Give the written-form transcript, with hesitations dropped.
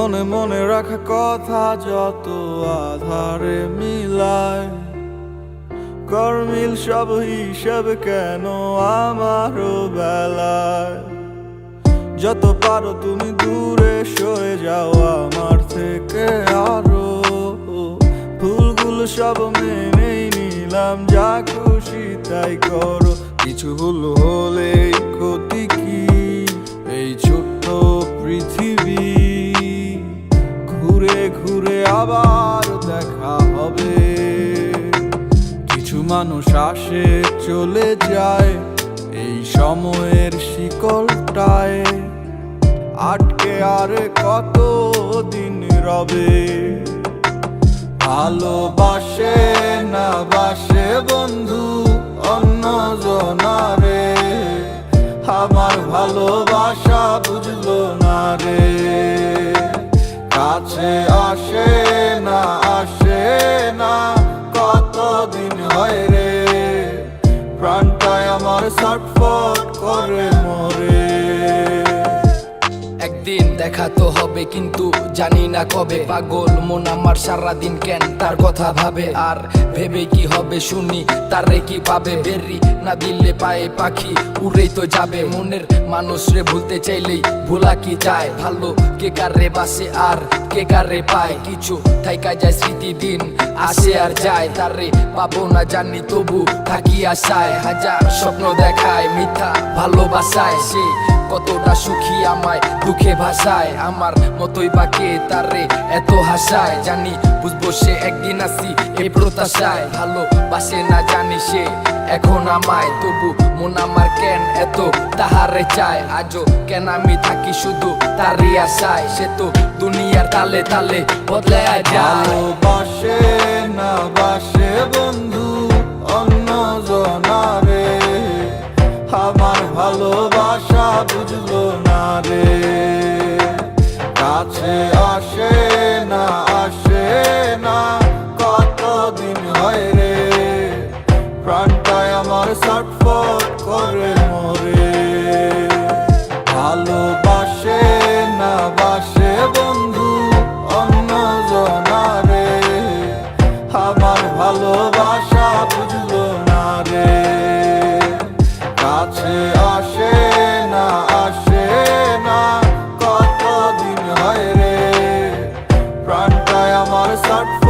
মনে মনে রাখা কথা যত আধারে মিলায়, কর্মিল সব হিসেব কেন আমারও বেলায়। যত পারো তুমি দূরে সরে যাও আমার থেকে আরো, ভুলগুলো সব মেনেই নিলাম, যা খুশি তাই করো। কিছু ভুল হলে ক্ষতি কি এই ছোট্ট পৃথিবী, ঘুরে ঘুরে আবার দেখা হবে। কিছু মানুষ আসে চলে যায় এই সময়ের শিকলটায়, আটকে আর কত দিন রবে। ভালোবাসে না বাসে বন্ধু অন্য জনারে, আমার ভালোবাসা বুঝলো না রে। কাছে আসে না কতদিন হয় রে, প্রাণটায় আমার ছটফট করে মরে। একদিন দেখা তো হবে কিন্তু জানি না কবে, পাগল মন আমার সারাদিন কেন তার কথা ভাবে, আর ভেবে কি হবে শুনি তারে কি পাবে। বেরি না দিলে পায়ে পাখি উড়েই তো যাবে, মনের মানুষ রে ভুলতে চাইলেই ভোলা কি যায়। ভালো কে কারে বাসে আর কে কারে পায়, কিছু থাইকা যায় স্মৃতি, দিন আসে আর যায়। তারে পাবো না জানি তবু থাকি আশায়, হাজার স্বপ্ন দেখায় মিথ্যা ভালোবাসায়। সে কতটা সুখী আমায় দুঃখে ভাসায়, আমার মতোই বাকে তারে এত হাসায়। জানি বুঝবো সে একদিন আসি এই প্রত্যাশায়, ভালোবাসে না জানি সে এখন আমায়, তবু মন আমার কেন এত তাহারে চায়। আজও কেন আমি থাকি শুধু তারই আশায়, সে তো দুনিয়ার তালে তালে বদলে যায়। ভালোবাসে না বাসে বন্ধু অন্য জনারে, আমার ভালোবাসা বুঝলো না রে। কাছে আসে না কতদিন হয় রে, প্রাণটায় আমার ছটফট করে মরে। ভালোবাসে না বাসে বন্ধু অন্য জনারে, আমার ভালোবাসা বুঝলো না রে। কাছে আসে না কতদিন হয় রে, প্রাণটায় আমার ছটফট